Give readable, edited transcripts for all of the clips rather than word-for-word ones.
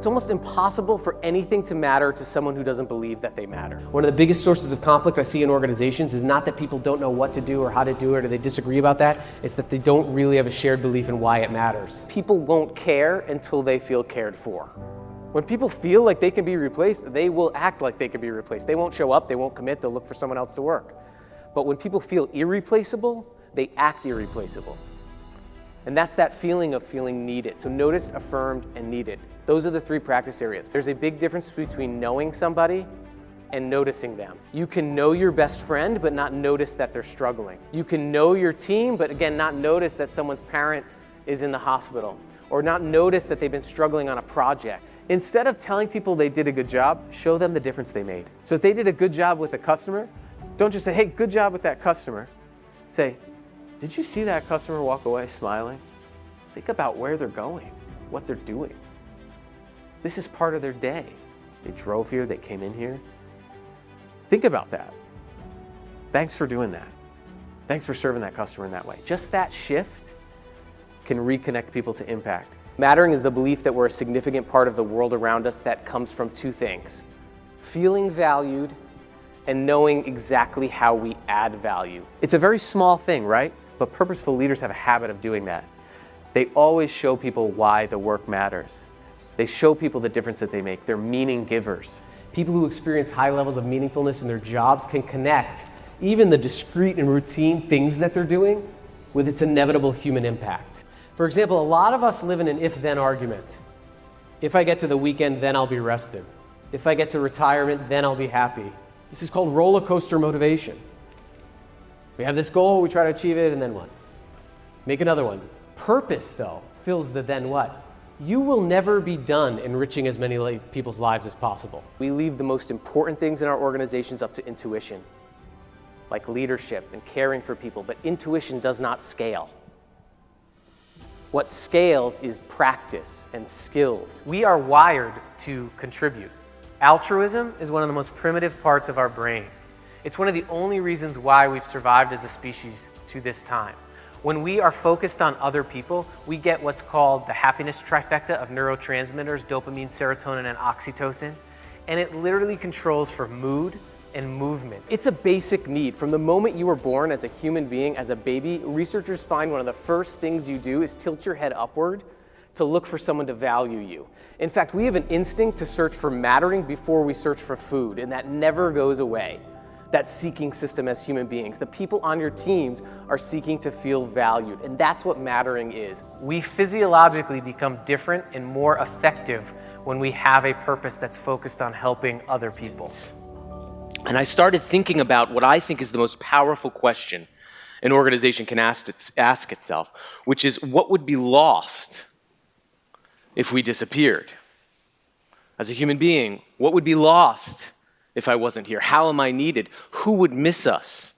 It's almost impossible for anything to matter to someone who doesn't believe that they matter. One of the biggest sources of conflict I see in organizations is not that people don't know what to do or how to do it or they disagree about that. It's that they don't really have a shared belief in why it matters. People won't care until they feel cared for. When people feel like they can be replaced, they will act like they can be replaced. They won't show up, they won't commit, they'll look for someone else to work. But when people feel irreplaceable, they act irreplaceable. And that's that feeling of feeling needed. So noticed, affirmed, and needed. Those are the three practice areas. There's a big difference between knowing somebody and noticing them. You can know your best friend, but not notice that they're struggling. You can know your team, but again, not notice that someone's parent is in the hospital, or not notice that they've been struggling on a project. Instead of telling people they did a good job, show them the difference they made. So if they did a good job with a customer, don't just say, hey, good job with that customer. Say, did you see that customer walk away smiling? Think about where they're going, what they're doing. This is part of their day. They drove here, they came in here. Think about that. Thanks for doing that. Thanks for serving that customer in that way. Just that shift can reconnect people to impact. Mattering is the belief that we're a significant part of the world around us that comes from two things: feeling valued and knowing exactly how we add value. It's a very small thing, right? But purposeful leaders have a habit of doing that. They always show people why the work matters. They show people the difference that they make. They're meaning givers. People who experience high levels of meaningfulness in their jobs can connect even the discrete and routine things that they're doing with its inevitable human impact. For example, a lot of us live in an if-then argument. If I get to the weekend, then I'll be rested. If I get to retirement, then I'll be happy. This is called roller coaster motivation. We have this goal, we try to achieve it, and then what? Make another one. Purpose, though, fills the then what? You will never be done enriching as many people's lives as possible. We leave the most important things in our organizations up to intuition, like leadership and caring for people, but intuition does not scale. What scales is practice and skills. We are wired to contribute. Altruism is one of the most primitive parts of our brain. It's one of the only reasons why we've survived as a species to this time. When we are focused on other people, we get what's called the happiness trifecta of neurotransmitters, dopamine, serotonin, and oxytocin, and it literally controls for mood and movement. It's a basic need. From the moment you were born as a human being, as a baby, researchers find one of the first things you do is tilt your head upward to look for someone to value you. In fact, we have an instinct to search for mattering before we search for food, and that never goes away. That seeking system as human beings. The people on your teams are seeking to feel valued, and that's what mattering is. We physiologically become different and more effective when we have a purpose that's focused on helping other people. And I started thinking about what I think is the most powerful question an organization can ask itself, which is, what would be lost if we disappeared? As a human being, what would be lost if I wasn't here? How am I needed? Who would miss us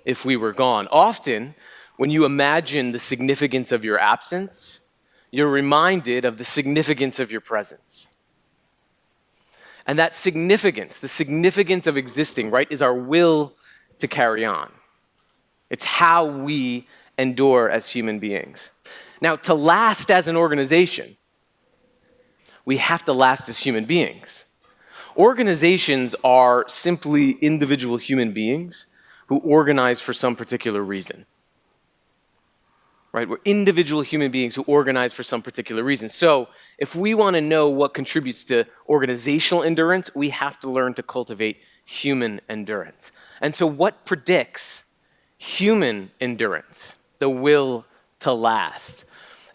if we were gone? Often, when you imagine the significance of your absence, you're reminded of the significance of your presence. And that significance, the significance of existing, right, is our will to carry on. It's how we endure as human beings. Now, to last as an organization, we have to last as human beings. Organizations are simply individual human beings who organize for some particular reason. Right? We're individual human beings who organize for some particular reason. So if we want to know what contributes to organizational endurance, we have to learn to cultivate human endurance. And so what predicts human endurance? The will to last.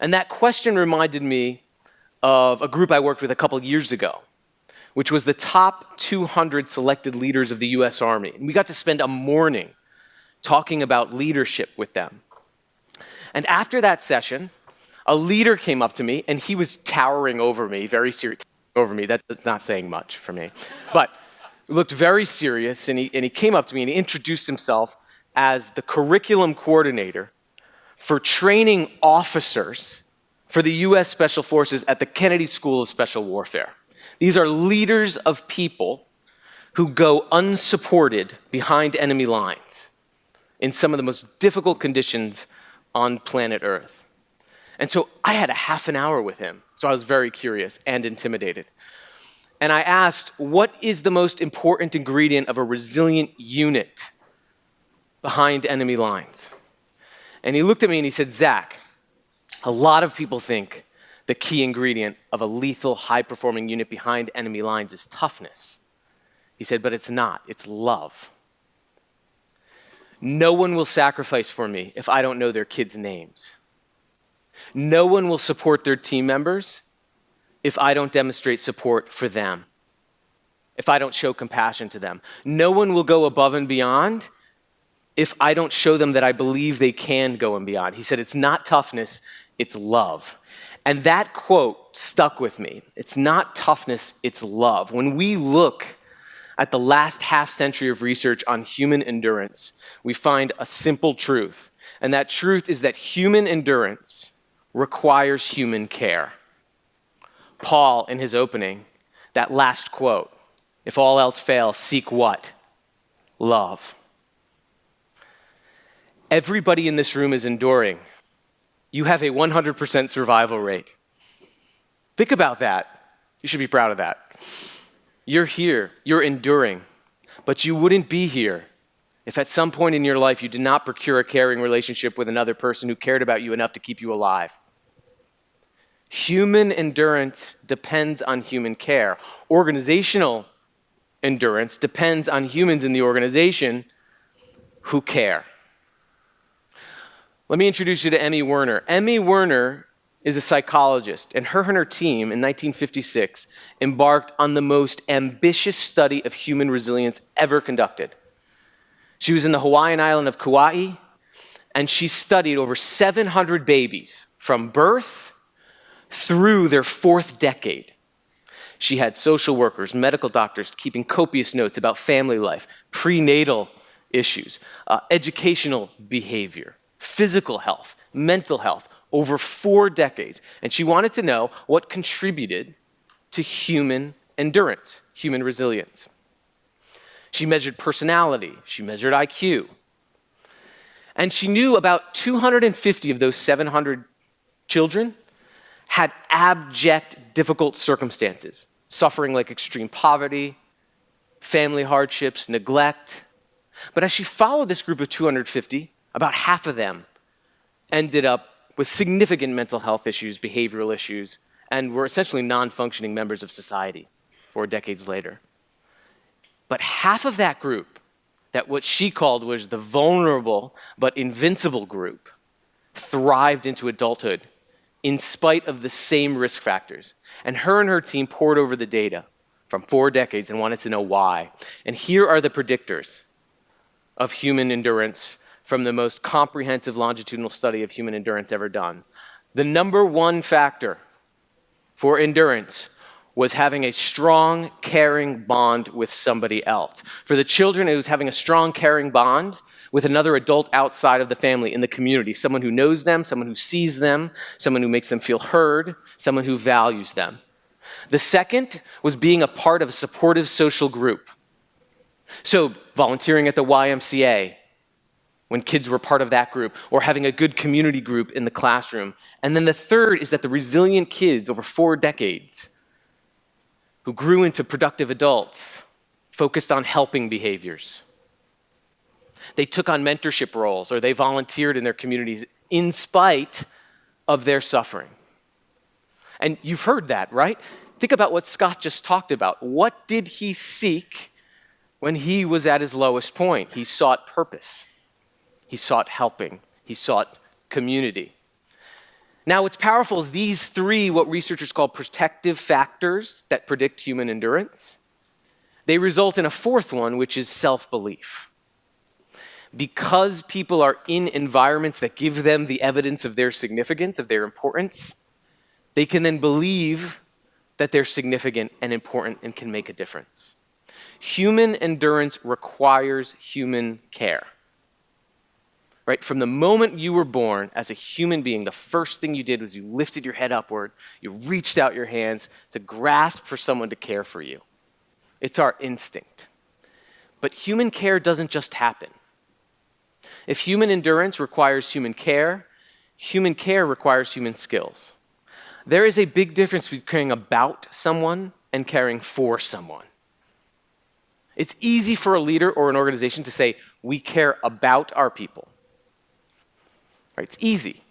And that question reminded me of a group I worked with a couple years ago, which was the top 200 selected leaders of the US Army. And we got to spend a morning talking about leadership with them. And after that session, a leader came up to me, and he was towering over me, very serious over me. That's not saying much for me. But he looked very serious, and he came up to me, and he introduced himself as the curriculum coordinator for training officers for the US Special Forces at the Kennedy School of Special Warfare. These are leaders of people who go unsupported behind enemy lines in some of the most difficult conditions on planet Earth. And so I had a half an hour with him. So I was very curious and intimidated. And I asked, what is the most important ingredient of a resilient unit behind enemy lines? And he looked at me and he said, Zach, a lot of people think the key ingredient of a lethal, high-performing unit behind enemy lines is toughness. He said, but it's not. It's love. No one will sacrifice for me if I don't know their kids' names. No one will support their team members if I don't demonstrate support for them, if I don't show compassion to them. No one will go above and beyond if I don't show them that I believe they can go and beyond. He said, it's not toughness, it's love. And that quote stuck with me. It's not toughness, it's love. When we look at the last half century of research on human endurance, we find a simple truth. And that truth is that human endurance requires human care. Paul, in his opening, that last quote, if all else fails, seek what? Love. Everybody in this room is enduring. You have a 100% survival rate. Think about that. You should be proud of that. You're here, you're enduring, but you wouldn't be here if at some point in your life you did not procure a caring relationship with another person who cared about you enough to keep you alive. Human endurance depends on human care. Organizational endurance depends on humans in the organization who care. Let me introduce you to Emmy Werner. Emmy Werner is a psychologist, and her team in 1956 embarked on the most ambitious study of human resilience ever conducted. She was in the Hawaiian island of Kauai, and she studied over 700 babies from birth through their 4th decade. She had social workers, medical doctors keeping copious notes about family life, prenatal issues, educational behavior, physical health, mental health, over 4 decades. And she wanted to know what contributed to human endurance, human resilience. She measured personality, she measured IQ. And she knew about 250 of those 700 children had abject, difficult circumstances, suffering like extreme poverty, family hardships, neglect. But as she followed this group of 250, about half of them ended up with significant mental health issues, behavioral issues, and were essentially non-functioning members of society 4 decades later. But half of that group, that what she called was the vulnerable but invincible group, thrived into adulthood in spite of the same risk factors. And her team pored over the data from 4 decades and wanted to know why. And here are the predictors of human endurance from the most comprehensive longitudinal study of human endurance ever done. The number one factor for endurance was having a strong, caring bond with somebody else. For the children, it was having a strong, caring bond with another adult outside of the family in the community, someone who knows them, someone who sees them, someone who makes them feel heard, someone who values them. The second was being a part of a supportive social group. So volunteering at the YMCA, when kids were part of that group, or having a good community group in the classroom. And then the third is that the resilient kids over 4 decades who grew into productive adults focused on helping behaviors. They took on mentorship roles, or they volunteered in their communities in spite of their suffering. And you've heard that, right? Think about what Scott just talked about. What did he seek when he was at his lowest point? He sought purpose. He sought helping. He sought community. Now, what's powerful is these 3, what researchers call protective factors that predict human endurance. They result in a 4th one, which is self-belief. Because people are in environments that give them the evidence of their significance, of their importance, they can then believe that they're significant and important and can make a difference. Human endurance requires human care. Right? From the moment you were born as a human being, the first thing you did was you lifted your head upward, you reached out your hands to grasp for someone to care for you. It's our instinct. But human care doesn't just happen. If human endurance requires human care, human care requires human skills. There is a big difference between caring about someone and caring for someone. It's easy for a leader or an organization to say, we care about our people. Right? It's easy.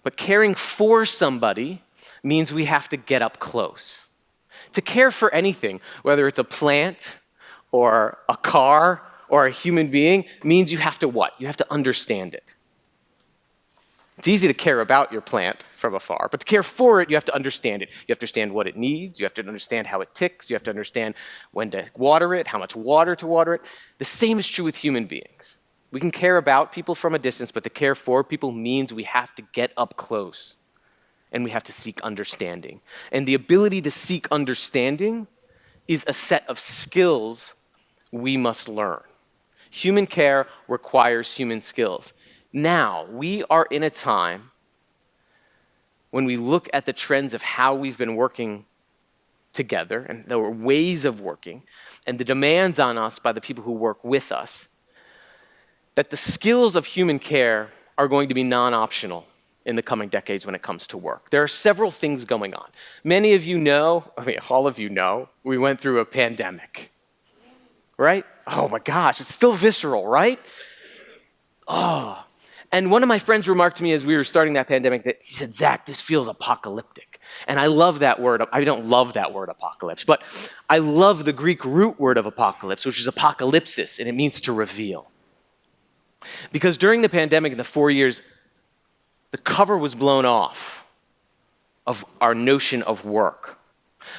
But caring for somebody means we have to get up close. To care for anything, whether it's a plant or a car or a human being, means you have to what? You have to understand it. It's easy to care about your plant from afar, but to care for it, you have to understand it. You have to understand what it needs. You have to understand how it ticks. You have to understand when to water it, how much water to water it. The same is true with human beings. We can care about people from a distance, but to care for people means we have to get up close and we have to seek understanding. And the ability to seek understanding is a set of skills we must learn. Human care requires human skills. Now, we are in a time when we look at the trends of how we've been working together and the ways of working and the demands on us by the people who work with us, that the skills of human care are going to be non-optional in the coming decades when it comes to work. There are several things going on. Many of you know, all of you know, we went through a pandemic, right? Oh my gosh, it's still visceral, right? Oh. And one of my friends remarked to me as we were starting that pandemic that he said, Zach, this feels apocalyptic. And I love that word. I don't love that word apocalypse, but I love the Greek root word of apocalypse, which is apocalypsis, and it means to reveal. Because during the pandemic in the 4 years, the cover was blown off of our notion of work.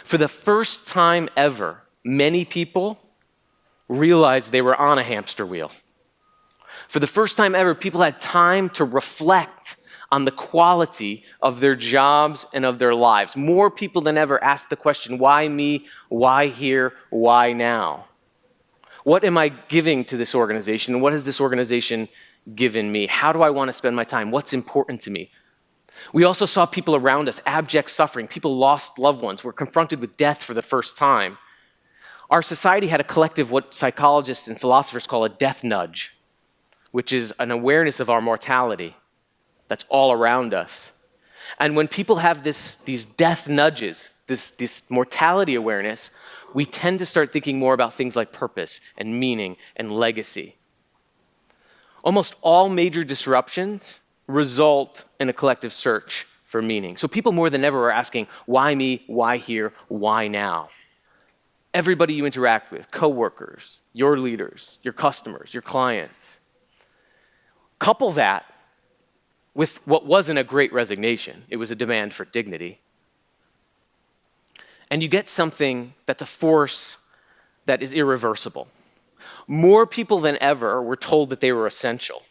For the first time ever, many people realized they were on a hamster wheel. For the first time ever, people had time to reflect on the quality of their jobs and of their lives. More people than ever asked the question, why me, why here, why now? What am I giving to this organization? What has this organization given me? How do I want to spend my time? What's important to me? We also saw people around us, abject suffering. People lost loved ones, were confronted with death for the first time. Our society had a collective, what psychologists and philosophers call a death nudge, which is an awareness of our mortality that's all around us. And when people have these death nudges, this mortality awareness, we tend to start thinking more about things like purpose and meaning and legacy. Almost all major disruptions result in a collective search for meaning. So people more than ever are asking, why me, why here, why now? Everybody you interact with, coworkers, your leaders, your customers, your clients. Couple that with what wasn't a great resignation. It was a demand for dignity. And you get something that's a force that is irreversible. More people than ever were told that they were essential.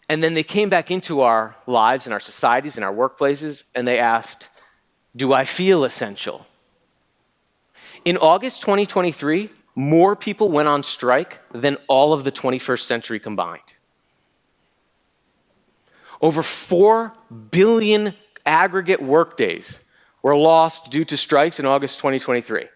And then they came back into our lives and our societies and our workplaces, and they asked, do I feel essential? In August 2023, more people went on strike than all of the 21st century combined. Over 4 billion aggregate workdays were lost due to strikes in August 2023.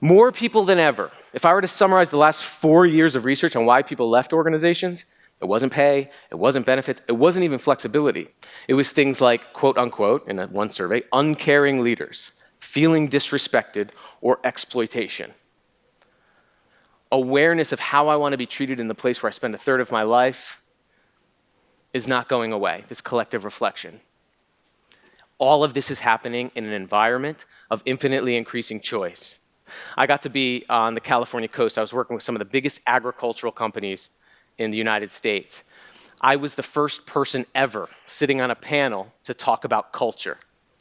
More people than ever. If I were to summarize the last 4 years of research on why people left organizations, it wasn't pay, it wasn't benefits, it wasn't even flexibility. It was things like, quote unquote, in one survey, uncaring leaders, feeling disrespected, or exploitation. Awareness of how I want to be treated in the place where I spend a third of my life is not going away, this collective reflection. All of this is happening in an environment of infinitely increasing choice. I got to be on the California coast. I was working with some of the biggest agricultural companies in the United States. I was the first person ever sitting on a panel to talk about culture.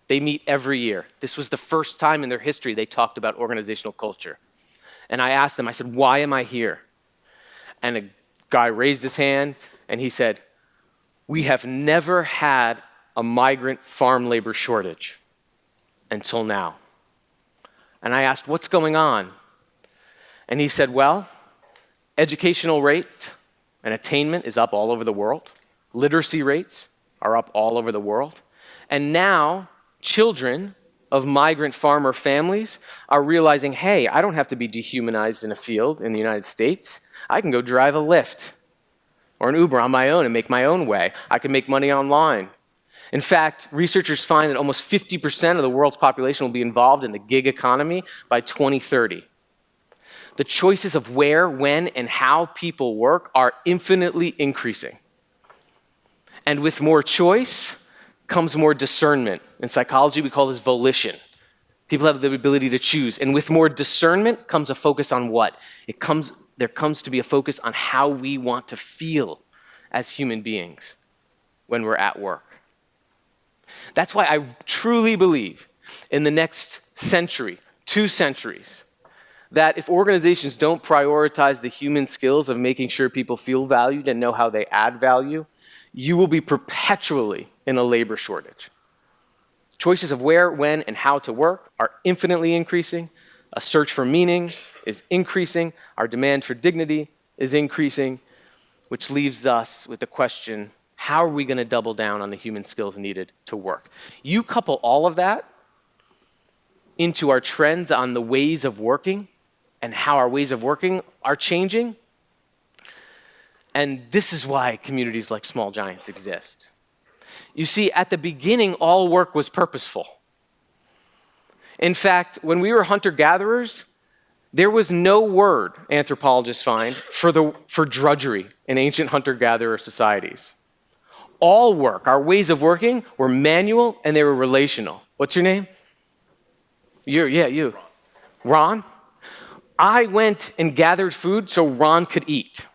They meet every year. This was the first time in their history they talked about organizational culture. And I asked them, I said, why am I here? And a guy raised his hand and he said, we have never had a migrant farm labor shortage until now. And I asked, what's going on? And he said, well, educational rate and attainment is up all over the world. Literacy rates are up all over the world. And now children of migrant farmer families are realizing, hey, I don't have to be dehumanized in a field in the United States. I can go drive a Lyft. or an Uber on my own and make my own way. I can make money online. In fact, researchers find that almost 50% of the world's population will be involved in the gig economy by 2030. The choices of where, when, and how people work are infinitely increasing. And with more choice comes more discernment. In psychology, we call this volition. People have the ability to choose. And with more discernment comes a focus on what? There comes to be a focus on how we want to feel as human beings when we're at work. That's why I truly believe in the next century, 2 centuries, that if organizations don't prioritize the human skills of making sure people feel valued and know how they add value, you will be perpetually in a labor shortage. Choices of where, when, and how to work are infinitely increasing. A search for meaning is increasing. Our demand for dignity is increasing, which leaves us with the question, how are we going to double down on the human skills needed to work? You couple all of that into our trends on the ways of working and how our ways of working are changing. And this is why communities like Small Giants exist. You see, at the beginning, all work was purposeful. In fact, when we were hunter-gatherers, there was no word, anthropologists find, for drudgery in ancient hunter-gatherer societies. All work, our ways of working, were manual and they were relational. What's your name? You. Ron? I went and gathered food so Ron could eat.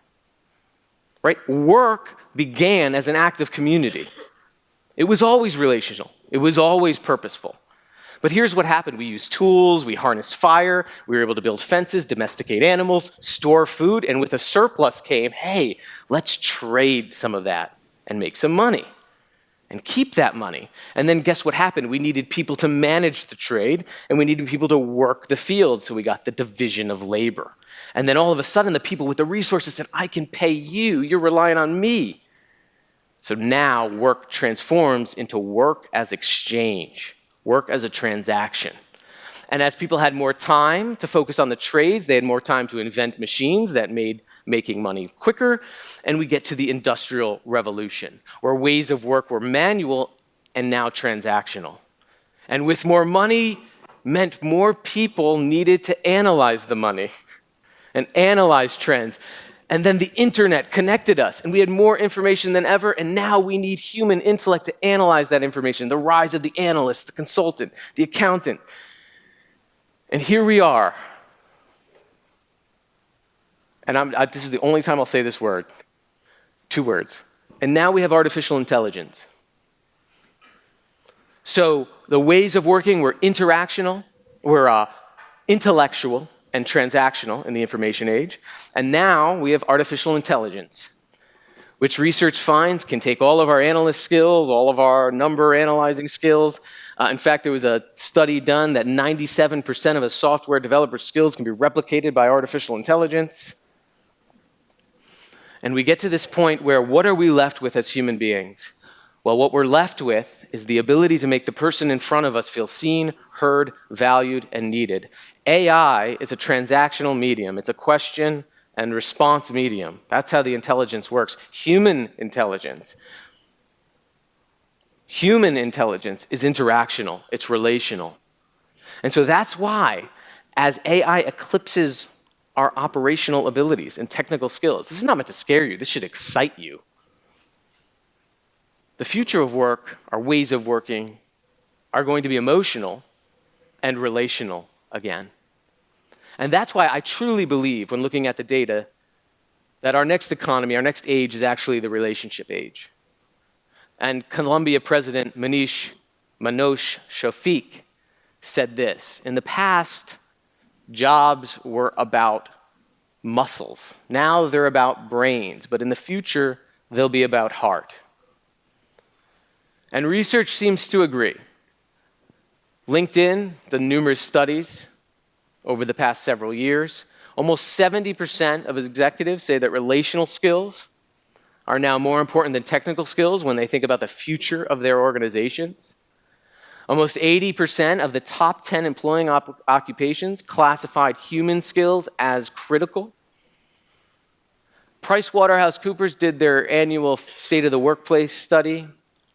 Right? Work began as an act of community. It was always relational. It was always purposeful. But here's what happened. We used tools, we harnessed fire, we were able to build fences, domesticate animals, store food, and with a surplus came, hey, let's trade some of that and make some money and keep that money. And then guess what happened? We needed people to manage the trade and we needed people to work the field, so we got the division of labor. And then all of a sudden, the people with the resources said, I can pay you, you're relying on me. So now work transforms into work as exchange, work as a transaction. And as people had more time to focus on the trades, they had more time to invent machines that made making money quicker, and we get to the Industrial Revolution, where ways of work were manual and now transactional. And with more money meant more people needed to analyze the money and analyze trends. And then the internet connected us, and we had more information than ever, and now we need human intellect to analyze that information, the rise of the analyst, the consultant, the accountant. And here we are. And this is the only time I'll say this word. 2 words. And now we have artificial intelligence. So the ways of working were interactional, were intellectual, and transactional in the information age. And now we have artificial intelligence, which research finds can take all of our analyst skills, all of our number analyzing skills. In fact, there was a study done that 97% of a software developer's skills can be replicated by artificial intelligence. And we get to this point where what are we left with as human beings? Well, what we're left with is the ability to make the person in front of us feel seen, heard, valued, and needed. AI is a transactional medium. It's a question and response medium. That's how the intelligence works. Human intelligence is interactional. It's relational. And so that's why, as AI eclipses our operational abilities and technical skills, this is not meant to scare you. This should excite you. The future of work, our ways of working, are going to be emotional and relational again. And that's why I truly believe, when looking at the data, that our next economy, our next age, is actually the relationship age. And Columbia President Manoush Shafik said this: in the past, jobs were about muscles. Now they're about brains, but in the future, they'll be about heart. And research seems to agree. LinkedIn, the numerous studies over the past several years, almost 70% of executives say that relational skills are now more important than technical skills when they think about the future of their organizations. Almost 80% of the top 10 employing occupations classified human skills as critical. PricewaterhouseCoopers did their annual State of the Workplace study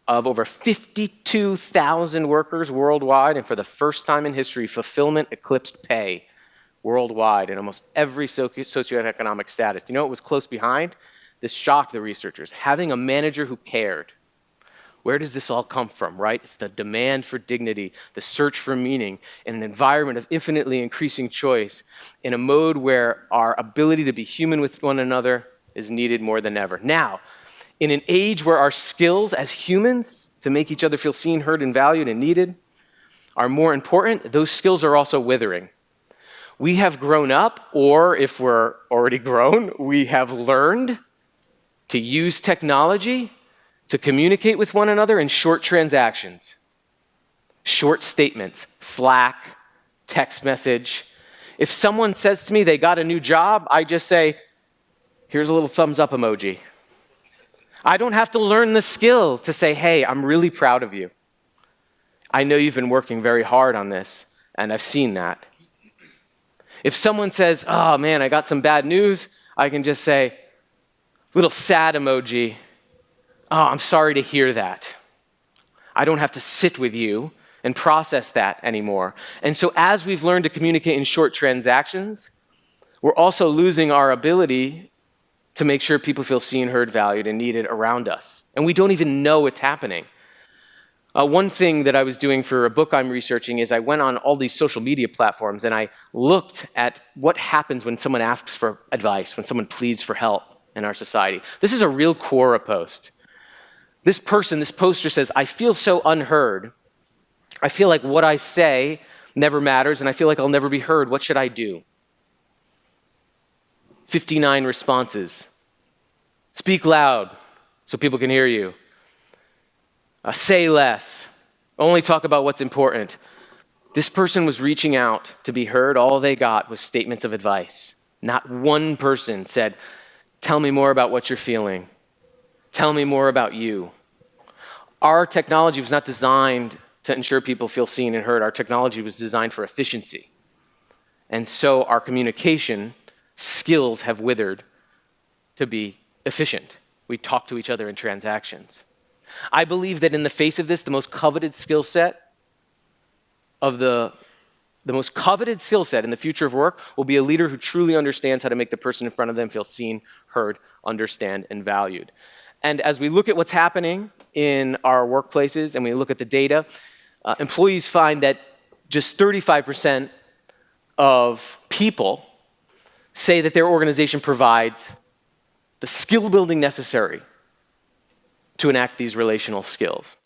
of over 52,000 workers worldwide, and for the first time in history, fulfillment eclipsed pay worldwide in almost every socioeconomic status. You know what was close behind? This shocked the researchers. Having a manager who cared. Where does this all come from, right? It's the demand for dignity, the search for meaning, in an environment of infinitely increasing choice, in a mode where our ability to be human with one another is needed more than ever. Now, in an age where our skills as humans to make each other feel seen, heard, and valued and needed are more important, those skills are also withering. We have grown up, or if we're already grown, we have learned to use technology to communicate with one another in short transactions, short statements, Slack, text message. If someone says to me they got a new job, I just say, here's a little thumbs up emoji. I don't have to learn the skill to say, hey, I'm really proud of you. I know you've been working very hard on this, and I've seen that. If someone says, oh man, I got some bad news, I can just say, little sad emoji, oh, I'm sorry to hear that. I don't have to sit with you and process that anymore. And so as we've learned to communicate in short transactions, we're also losing our ability to make sure people feel seen, heard, valued, and needed around us. And we don't even know it's happening. One thing that I was doing for a book I'm researching is I went on all these social media platforms and I looked at what happens when someone asks for advice, when someone pleads for help in our society. This is a real Quora post. This poster says, I feel so unheard. I feel like what I say never matters and I feel like I'll never be heard. What should I do? 59 responses. Speak loud so people can hear you. Say less. Only talk about what's important. This person was reaching out to be heard. All they got was statements of advice. Not one person said, tell me more about what you're feeling. Tell me more about you. Our technology was not designed to ensure people feel seen and heard. Our technology was designed for efficiency. And so our communication skills have withered to be efficient. We talk to each other in transactions. I believe that in the face of this, the most coveted skill set in the future of work will be a leader who truly understands how to make the person in front of them feel seen, heard, understand, and valued. And as we look at what's happening in our workplaces and we look at the data, employees find that just 35% of people say that their organization provides the skill building necessary to enact these relational skills.